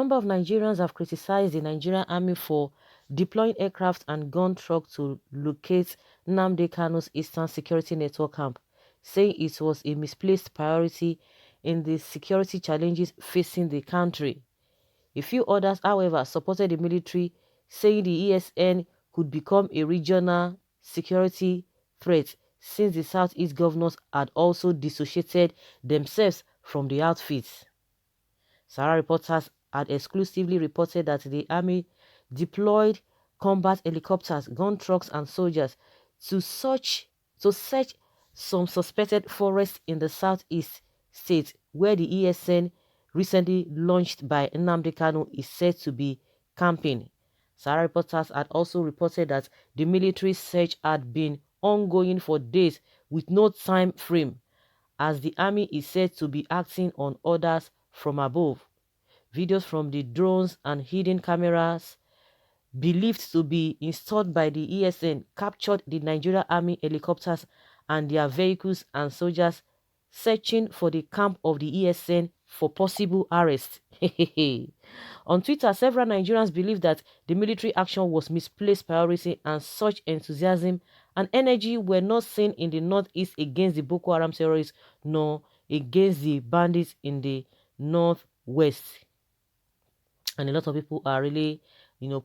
number of Nigerians have criticized the Nigerian army for deploying aircraft and gun trucks to locate Nnamdi Kanu's Eastern Security Network camp, saying it was a misplaced priority in the security challenges facing the country. A few others, however, supported the military, saying the ESN could become a regional security threat since the Southeast governors had also dissociated themselves from the outfit. Sahara reporters had exclusively reported that the army deployed combat helicopters, gun trucks, and soldiers to search some suspected forests in the southeast state where the ESN recently launched by Nnamdi Kanu is said to be camping. Sahara reporters had also reported that the military search had been ongoing for days with no time frame, as the army is said to be acting on orders from above. Videos from the drones and hidden cameras believed to be installed by the ESN captured the Nigeria Army helicopters and their vehicles and soldiers searching for the camp of the ESN for possible arrest. On Twitter, several Nigerians believe that the military action was misplaced priority and such enthusiasm and energy were not seen in the northeast against the Boko Haram terrorists nor against the bandits in the northwest. And a lot of people are really,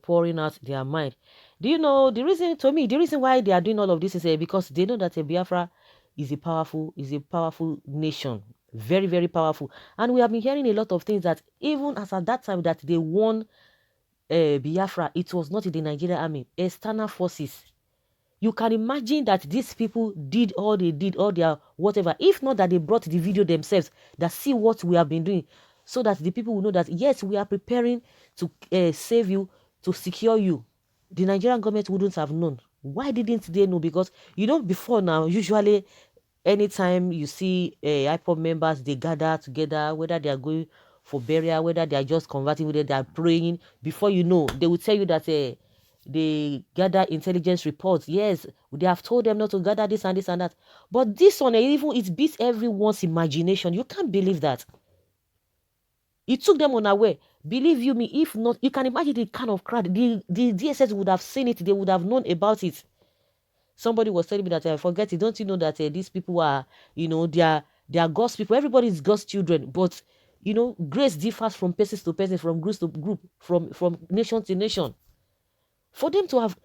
pouring out their mind. Do you know the reason? To me, the reason why they are doing all of this is because they know that Biafra is a powerful nation, very, very powerful. And we have been hearing a lot of things that even as at that time that they won Biafra, it was not in the Nigerian army, external forces. You can imagine that these people did all they did, all their whatever. If not that they brought the video themselves, that see what we have been doing, so that the people will know that, yes, we are preparing to save you, to secure you. The Nigerian government wouldn't have known. Why didn't they know? Because, before now, usually, anytime you see IPOB members, they gather together, whether they are going for burial, whether they are just converting, whether they are praying, before you know, they will tell you that they gather intelligence reports. Yes, they have told them not to gather this and this and that. But this one, even it beats everyone's imagination. You can't believe that. It took them unaware. Believe you me, if not, you can imagine the kind of crowd. The DSS would have seen it. They would have known about it. Somebody was telling me that, I forget it. Don't you know that these people are, they are God's people. Everybody is God's children. But, grace differs from person to person, from group to group, from nation to nation. For them to have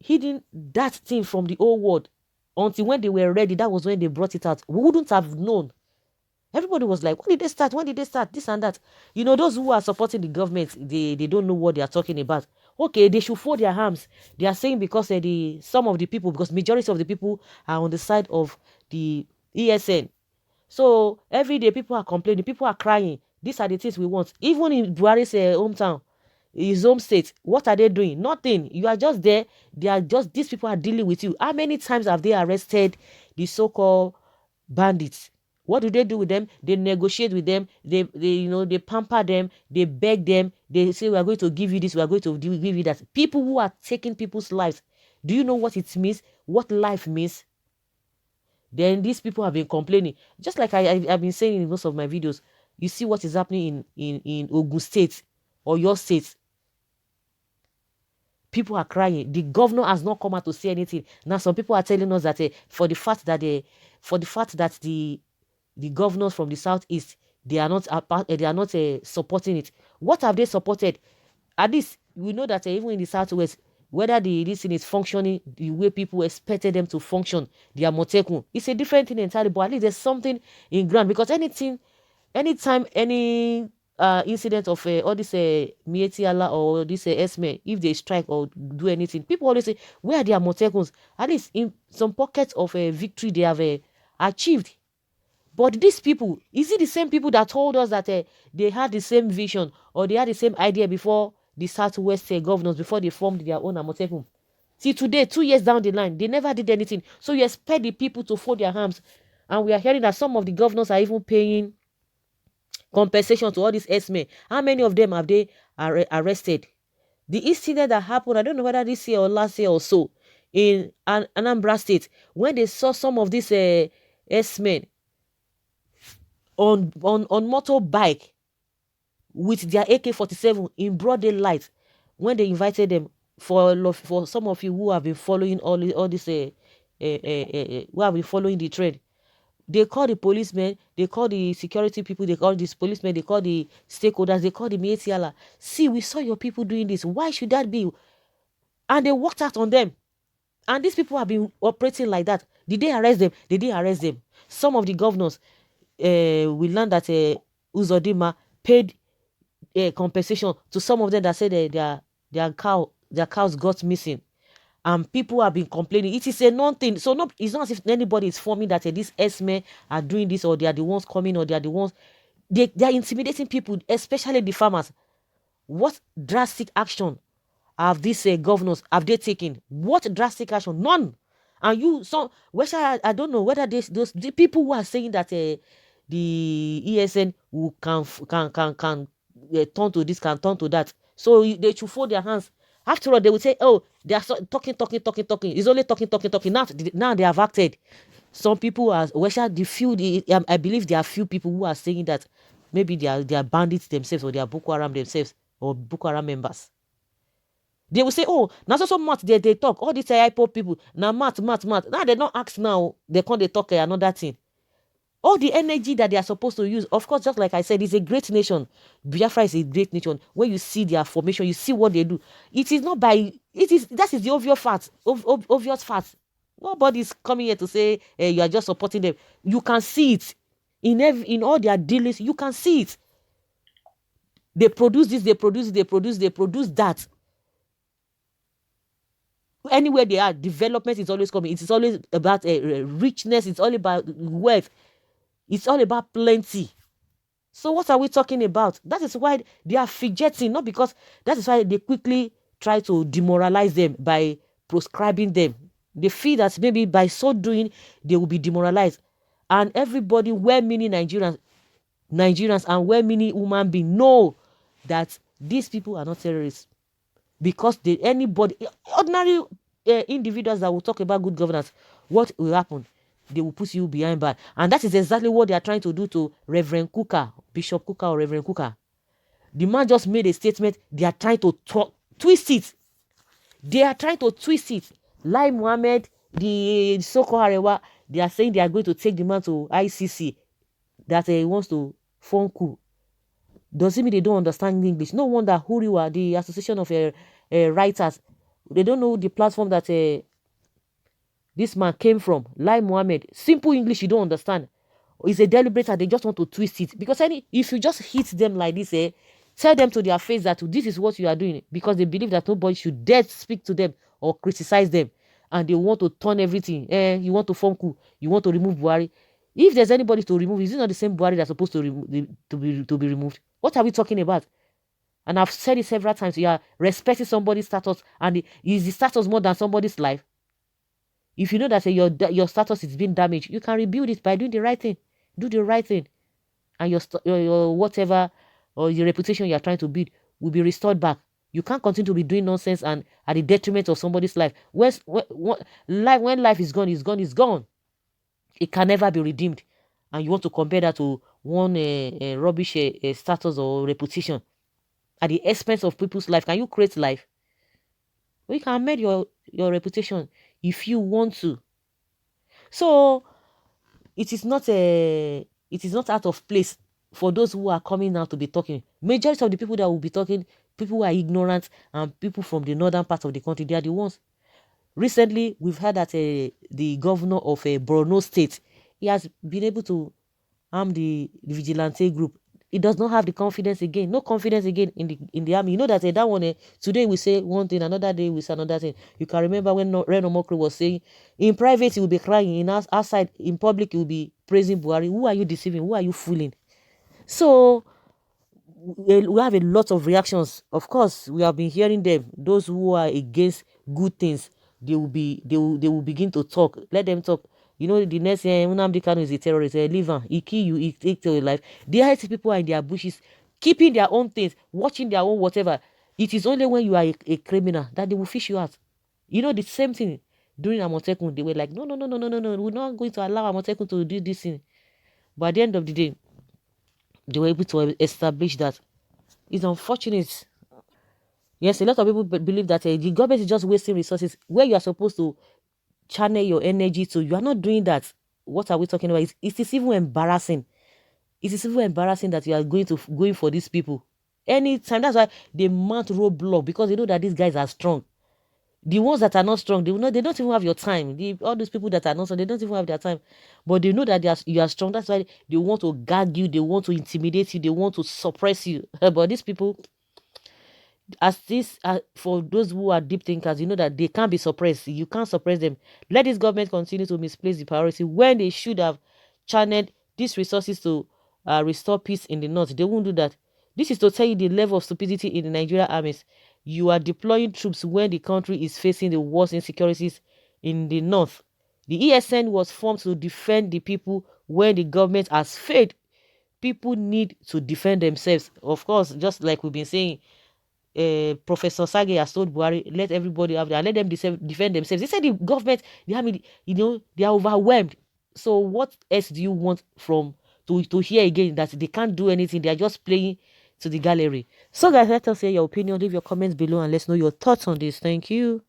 hidden that thing from the whole world until when they were ready, that was when they brought it out. We wouldn't have known. Everybody was like, when did they start? When did they start? This and that. Those who are supporting the government, they don't know what they are talking about. Okay, they should fold their arms. They are saying because some of the people, because majority of the people are on the side of the ESN. So every day people are complaining, people are crying. These are the things we want. Even in Buhari's hometown, his home state, what are they doing? Nothing. You are just there. These people are dealing with you. How many times have they arrested the so-called bandits? What do they do with them? They negotiate with them. They pamper them. They beg them. They say, we are going to give you this. We are going to give you that. People who are taking people's lives. Do you know what it means? What life means? Then these people have been complaining. Just like I've been saying in most of my videos. You see what is happening in Ogun State or your state. People are crying. The governor has not come out to say anything. Now some people are telling us that for the fact that the governors from the southeast, they are not supporting it. What have they supported? At least we know that even in the southwest, whether this thing is functioning the way people expected them to function, the Amotekun, it's a different thing entirely. But at least there's something in ground, because anytime any incident of all this Mieti Allah or this Esme, if they strike or do anything, people always say, where are the Amotekuns? At least in some pockets of victory they have achieved. But these people, is it the same people that told us that they had the same vision or they had the same idea before the Southwest governors, before they formed their own Amotekun? See, today, 2 years down the line, they never did anything. So you expect the people to fold their arms. And we are hearing that some of the governors are even paying compensation to all these S-men. How many of them have they arrested? The incident that happened, I don't know whether this year or last year or so, in Anambra State, when they saw some of these S-men on motorbike with their AK-47 in broad daylight when they invited them. For some of you who have been following all this, who have been following the trend, they call the policemen, they call the security people, they call these policemen, they call the stakeholders, they call the Métis. See, we saw your people doing this. Why should that be? And they walked out on them. And these people have been operating like that. Did they arrest them? They didn't arrest them. Some of the governors, we learned that Uzodinma paid compensation to some of them that said their cows got missing. And people have been complaining. It is a non-thing. So it's not as if anybody is forming that these S-men are doing this, or they are the ones coming, or they are the ones. They are intimidating people, especially the farmers. What drastic action have these governors have they taken? What drastic action? None. And I don't know whether the people who are saying that the ESN who can turn to this, can turn to that. So they should fold their hands. After all, they will say, oh, they are talking. It's only talking. Now they have acted. Some people are, I believe there are few people who are saying that maybe they are bandits themselves, or they are Boko Haram themselves, or Boko Haram members. They will say, oh, now so much they talk. All these IPOP people, now math. Now they don't ask now, they can't talk another thing. All the energy that they are supposed to use, of course, just like I said, it's a great nation. Biafra is a great nation. When you see their formation, you see what they do. That is the obvious fact. Nobody's coming here to say you are just supporting them. You can see it. In all their dealings, you can see it. They produce this, they produce that. Anywhere they are, development is always coming. It is always about richness. It's all about wealth. It's all about plenty. So what are we talking about? That is why they are fidgeting, not because that is why they quickly try to demoralize them by proscribing them. They feel that maybe by so doing, they will be demoralized. And everybody, well-meaning Nigerians and well-meaning human beings know that these people are not terrorists. Because ordinary individuals that will talk about good governance, what will happen? They will put you behind bars. And that is exactly what they are trying to do to Reverend Kuka, Bishop Kuka or Reverend Kuka. The man just made a statement. They are trying to twist it. Lai Mohammed, the so-called Arewa, they are saying they are going to take the man to ICC, that he wants to form coup. Does it mean they don't understand English? No wonder Huriwa, the Association of Writers, they don't know the platform that this man came from. Lai Mohammed, simple English you don't understand. It's a deliberate, they just want to twist it. Because if you just hit them like this, tell them to their face that this is what you are doing, because they believe that nobody should dare speak to them or criticize them, and they want to turn everything. You want to form coup, you want to remove Buhari. If there's anybody to remove, is it not the same Buhari that's supposed to be removed? What are we talking about? And I've said it several times. You are respecting somebody's status, and is the status more than somebody's life? If you know that your status is being damaged, you can rebuild it by doing the right thing. Do the right thing, and your whatever or your reputation you are trying to build will be restored back. You can't continue to be doing nonsense and at the detriment of somebody's life. When life is gone, it's gone. It can never be redeemed. And you want to compare that to one rubbish status or reputation at the expense of people's life. Can you create life? Well, you can amend your reputation if you want to. So it is not out of place for those who are coming now to be talking. Majority of the people that will be talking, people who are ignorant and people from the northern part of the country, they are the ones. Recently, we've heard that the governor of Borno State, he has been able to arm the vigilante group. He does not have the confidence again. No confidence again in the army. You know that that one, today we say one thing, another day we say another thing. You can remember when Reno Mokri was saying, in private he will be crying, outside, in public he will be praising Buhari. Who are you deceiving? Who are you fooling? So we have a lot of reactions. Of course, we have been hearing them. Those who are against good things, they will begin to talk. Let them talk. You know, the next Nnamdi Kanu is a terrorist. Leave him. He kill you. He take your life. The other people are in their bushes, keeping their own things, watching their own whatever. It is only when you are a criminal that they will fish you out. You know, the same thing during Amotekun. They were like, no. We're not going to allow Amotekun to do this thing. But at the end of the day, they were able to establish that It's unfortunate. Yes, a lot of people believe that the government is just wasting resources where you are supposed to channel your energy to. You are not doing that. What are we talking about? It is even embarrassing. It is even embarrassing that you are going for these people. Anytime. That's why they mount roadblock, because they know that these guys are strong. The ones that are not strong, they don't even have your time. All those people that are not strong, they don't even have their time. But they know that you are strong. That's why they want to gag you, they want to intimidate you, they want to suppress you. But these people, as this for those who are deep thinkers, you know that they can't be suppressed. You can't suppress them. Let this government continue to misplace the priority when they should have channeled these resources to restore peace in the north. They won't do that. This is to tell you the level of stupidity in the Nigerian armies. You are deploying troops when the country is facing the worst insecurities in the north. The ESN was formed to defend the people when the government has failed. People need to defend themselves. Of course, just like we've been saying, Professor Sage has told Buhari, let everybody have that, let them defend themselves. They said the government, the army, they are overwhelmed. So what else do you want from to hear again that they can't do anything? They are just playing to the gallery. So guys, let us hear your opinion. Leave your comments below and let's know your thoughts on this. Thank you.